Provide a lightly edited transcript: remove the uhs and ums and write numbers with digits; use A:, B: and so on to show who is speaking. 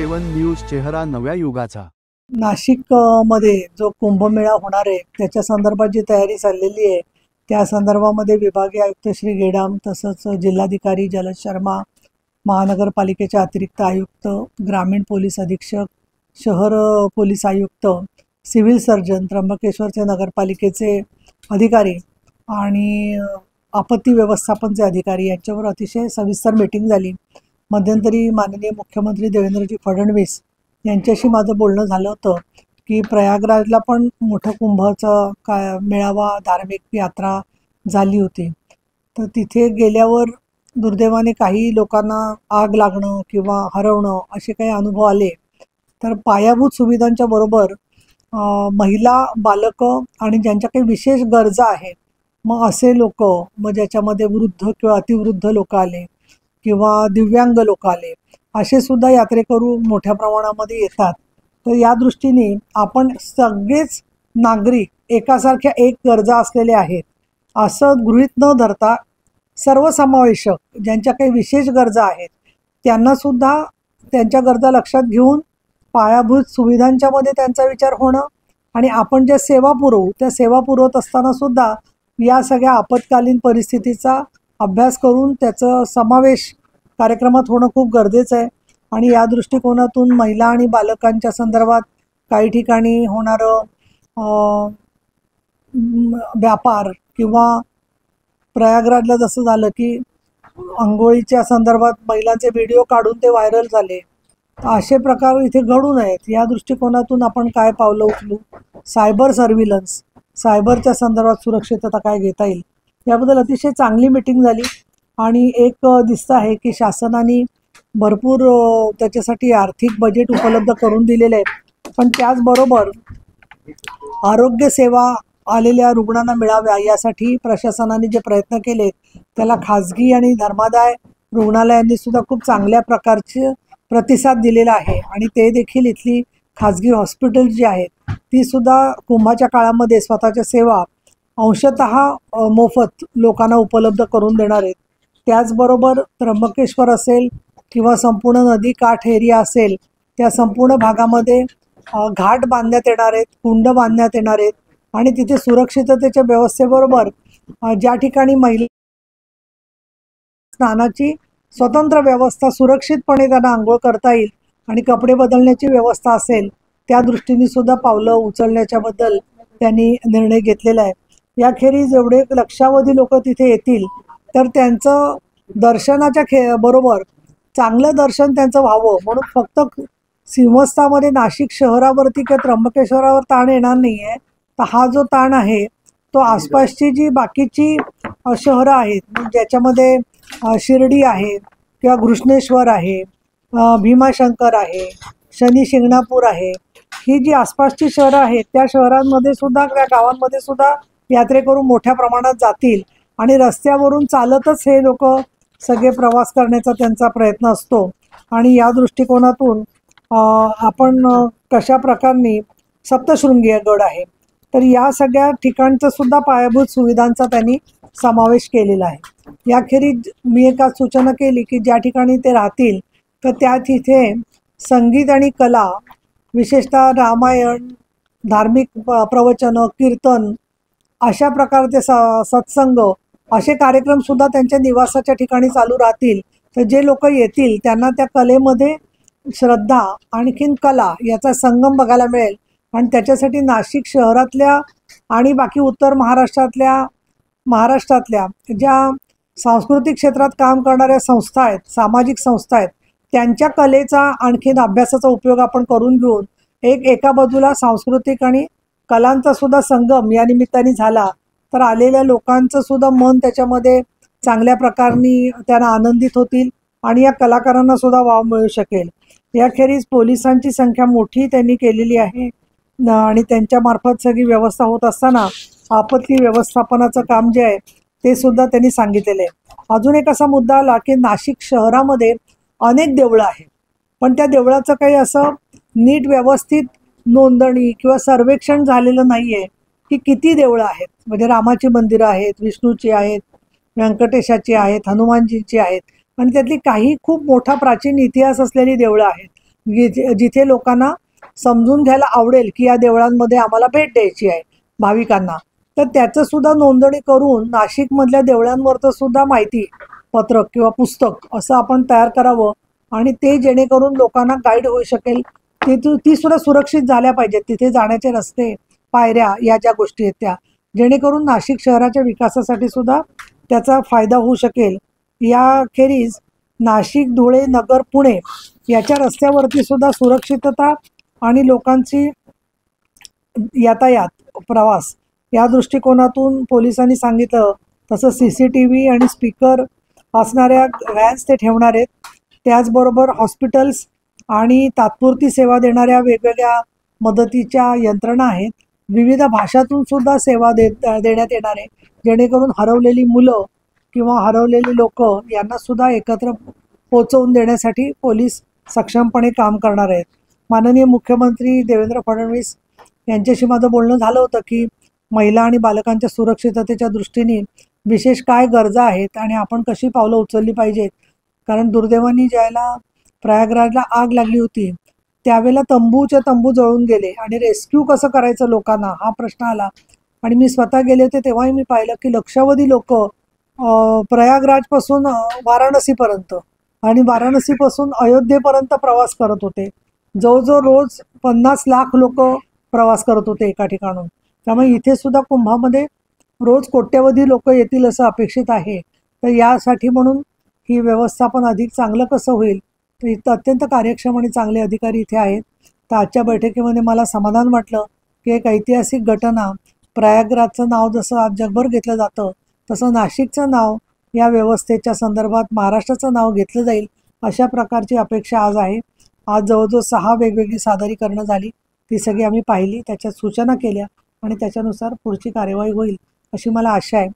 A: 7 news चेहरा नव्या युगाचा।
B: नाशिक मध्ये जो कुंभमेळा होणार आहे त्याच्या संदर्भात जी तयारी चाललेली आहे त्या संदर्भामध्ये विभागीय आयुक्त श्री गेडाम तसंच जिल्हाधिकारी जलज शर्मा, महानगरपालिकेचे अतिरिक्त आयुक्त, ग्रामीण पोलीस अधीक्षक, शहर पोलीस आयुक्त, सिव्हिल सर्जन, त्र्यंबकेश्वरचे नगरपालिकेचे अधिकारी आणि आपत्ती व्यवस्थापनचे अधिकारी यांच्यावर अतिशय सविस्तर मीटिंग झाली। मध्यंतरी माननीय मुख्यमंत्री देवेंद्रजी फडणवीस यांच्याशी माझं बोलणं झालं होतं की प्रयागराजला पण मोठं कुंभाचा मेळावा, धार्मिक यात्रा झाली होती, तर तिथे गेल्यावर दुर्दैवाने काही लोकांना आग लागणं किंवा हरवणं असे काही अनुभव आले। तर पायाभूत सुविधांच्या बरोबर महिला, बालकं आणि ज्यांच्या काही विशेष गरजा आहेत, मग असे लोक, मग ज्याच्यामध्ये वृद्ध किंवा अतिवृद्ध लोक आले किंवा दिव्यांग लोक आले, असे सुद्धा यात्रेकरू मोठ्या प्रमाणामध्ये येतात। तर या दृष्टीने आपण सगळेच नागरिक एकासारख्या एक गरजा असलेले आहेत असं गृहीत न धरता सर्वसमावेशक ज्यांच्या काही विशेष गरजा आहेत त्यांना सुद्धा त्यांच्या गरजा लक्षात घेऊन पायाभूत सुविधांच्या मध्ये त्यांचा विचार होणं आणि आपण ज्या सेवा पुरवू त्या सेवा पुरवत असताना सुद्धा या सगळ्या आपत्कालीन परिस्थितीचा अभ्यास करून त्याचं समावेश कार्यक्रमात होणं खूप गरजेचं आहे। आणि या दृष्टिकोनातून महिला आणि बालकांच्या संदर्भात काही ठिकाणी होणारं व्यापार किंवा प्रयागराजला जसं झालं की अंघोळीच्या संदर्भात महिलांचे व्हिडिओ काढून ते व्हायरल झाले, असे प्रकार इथे घडू नयेत या दृष्टिकोनातून आपण काय पावलं उचलू, सायबर सर्व्हिलन्स, सायबरच्या संदर्भात सुरक्षितता काय घेता येईल याबद्दल अतिशय चांगली मीटिंग झाली। आणि एक दिसतं आहे की शासनाने भरपूर त्याच्यासाठी आर्थिक बजेट उपलब्ध करून दिलेले आहे, पण त्याचबरोबर आरोग्य सेवा आलेल्या रुग्णांना मिळाव्या यासाठी प्रशासनाने जे प्रयत्न केले त्याला खाजगी आणि धर्मादाय रुग्णालयांनी सुद्धा खूप चांगल्या प्रकारचे प्रतिसाद दिलेला आहे। आणि ते देखील इथली खाजगी हॉस्पिटल्स जी आहेत ती सुद्धा कुंभाच्या काळामध्ये स्वतःच्या सेवा अंशतः मोफत लोकांना उपलब्ध करून देणार आहेत। त्याचबरोबर त्र्यंबकेश्वर असेल किंवा संपूर्ण नदी काठ एरिया असेल त्या संपूर्ण भागामध्ये घाट बांधण्यात येणार आहेत, कुंड बांधण्यात येणार आहेत आणि तिथे सुरक्षिततेच्या व्यवस्थेबरोबर ज्या ठिकाणी महिला स्नानाची स्वतंत्र व्यवस्था सुरक्षितपणे त्यांना आंघोळ करता येईल आणि कपडे बदलण्याची व्यवस्था असेल त्या दृष्टीने सुद्धा पावलं उचलण्याच्याबद्दल त्यांनी निर्णय घेतलेला आहे। याखेरीज जेवढे लक्षावधी लोक तिथे येतील तर त्यांचं दर्शनाच्या बरोबर चांगलं दर्शन त्यांचं व्हावं म्हणून फक्त सिंहस्थामध्ये नाशिक शहरावरती किंवा त्र्यंबकेश्वरावर ताण येणार नाही आहे, तर हा जो ताण आहे तो आसपासची जी बाकीची शहरं आहेत ज्याच्यामध्ये शिर्डी आहे किंवा घृष्णेश्वर आहे, भीमाशंकर आहे, शनी शिंगणापूर आहे, ही जी आसपासची शहरं आहेत त्या शहरांमध्ये सुद्धा त्या गावांमध्ये सुद्धा यात्रेकरू मोठ्या प्रमाणात जातील आणि रस्त्यावरून चालतच हे लोक सगळे प्रवास करण्याचा त्यांचा प्रयत्न असतो। आणि या दृष्टिकोनातून आपण कशा प्रकारे सप्तशृंगी गड आहे तर या सगळ्या ठिकाणचं सुद्धा पायाभूत सुविधांचा त्यांनी समावेश केलेला आहे। याखेरीज मी एक सूचना केली की ज्या ठिकाणी ते राहतील तर त्या तिथे संगीत आणि कला, विशेषतः रामायण, धार्मिक प्रवचन, कीर्तन अशा प्रकारचे सत्संग असे कार्यक्रम सुद्धा त्यांच्या निवासाच्या ठिकाणी चालू राहतील। तर जे लोक येतील त्यांना त्या कलेमध्ये श्रद्धा आणखीन कला याचा संगम बघायला मिळेल आणि त्याच्यासाठी नाशिक शहरातल्या आणि बाकी उत्तर महाराष्ट्रातल्या ज्या सांस्कृतिक क्षेत्रात काम करणाऱ्या संस्था आहेत, सामाजिक संस्था आहेत, त्यांच्या कलेचा आणखीन अभ्यासाचा उपयोग आपण करून घेऊन एका बाजूला सांस्कृतिक आणि कलांचा सुद्धा संगम या निमित्ताने झाला तर आलेल्या लोकांचं सुद्धा मन त्याच्यामध्ये चांगल्या प्रकारे त्यांना आनंदित होतील आणि या कलाकारांना सुद्धा वाव मिळू शकेल। याखेरीज पोलिसांची संख्या मोठी त्यांनी केलेली आहे आणि त्यांच्या मार्फत सगळी व्यवस्था होत असताना आपत्ती व्यवस्थापनाचं काम जे आहे ते सुद्धा त्यांनी सांगितलेलं आहे। अजून एक असा मुद्दा आला की नाशिक शहरामध्ये अनेक देवळं आहेत, पण त्या देवळाचं काही असं नीट व्यवस्थित नोंदणी किंवा सर्वेक्षण झालेलं नाही आहे की किती देवळं आहेत। म्हणजे रामाची मंदिरं आहेत, विष्णूची आहेत, व्यंकटेशाची आहेत, हनुमानजींची आहेत आणि त्यातली काही खूप मोठा प्राचीन इतिहास असलेली देवळं आहेत जिथे लोकांना समजून घ्यायला आवडेल की या देवळांमध्ये आम्हाला भेट द्यायची आहे भाविकांना, तर त्याचं सुद्धा नोंदणी करून नाशिकमधल्या देवळांवरचं सुद्धा माहिती पत्रक किंवा पुस्तक असं आपण तयार करावं आणि ते जेणेकरून लोकांना गाईड होऊ शकेल. ती सुद्धा सुरक्षित झाल्या पाहिजेत. तिथे जाण्याचे रस्ते, पायऱ्या या ज्या गोष्टी आहेत त्या, जेणेकरून नाशिक शहराच्या विकासासाठी सुद्धा त्याचा फायदा होऊ शकेल. याखेरीज नाशिक, धुळे, नगर, पुणे याच्या रस्त्यावरती सुद्धा सुरक्षितता आणि लोकांची यातायात, प्रवास या दृष्टिकोनातून पोलिसांनी सांगितलं तसं CCTV आणि स्पीकर असणाऱ्या व्हॅन्स ते ठेवणार आहेत. त्याचबरोबर हॉस्पिटल्स आणि तात्पुरती सेवा देणाऱ्या वेगवेगळ्या मदतीच्या यंत्रणा आहेत. विविध भाषातून सुद्धा सेवा देण्यात येणार आहे, जेणेकरून हरवलेली मुलं किंवा हरवलेली लोक यांना सुद्धा एकत्र पोचवून देण्यासाठी पोलीस सक्षमपणे काम करणार आहेत. माननीय मुख्यमंत्री देवेंद्र फडणवीस यांच्याशी माझं बोलणं झालं होतं की महिला आणि बालकांच्या सुरक्षिततेच्या दृष्टीने विशेष काय गरजा आहेत आणि आपण कशी पावलं उचलली पाहिजेत. कारण दुर्दैवाने ज्याला प्रयागराजला आग लागली होती त्यावेळेला तंबू जळून गेले आणि रेस्क्यू कसं करायचं लोकांना हा प्रश्न आला. आणि मी स्वतः गेले होते तेव्हाही मी पाहिलं की लक्षावधी लोक प्रयागराजपासून वाराणसीपर्यंत आणि वाराणसीपासून अयोध्येपर्यंत प्रवास करत होते. जवळजवळ रोज 50 लाख लोक प्रवास करत होते एका ठिकाणून. त्यामुळे इथे सुद्धा कुंभामध्ये रोज कोट्यवधी लोक येतील असं अपेक्षित आहे. तर यासाठी म्हणून ही व्यवस्थापन अधिक चांगलं कसं होईल, तर इथं अत्यंत कार्यक्षम आणि चांगले अधिकारी इथे आहेत. तर आजच्या बैठकीमध्ये मला समाधान वाटलं की एक ऐतिहासिक घटना, प्रयागराजचं नाव जसं आज जगभर घेतलं जातं तसं नाशिकचं नाव या व्यवस्थेच्या संदर्भात महाराष्ट्राचं नाव घेतलं जाईल अशा प्रकारची अपेक्षा आज आहे. आज जवळजवळ 6 वेगवेगळी सादरीकरणं झाली, ती सगळी आम्ही पाहिली, त्याच्यात सूचना केल्या आणि त्याच्यानुसार पुढची कार्यवाही होईल अशी मला आशा आहे.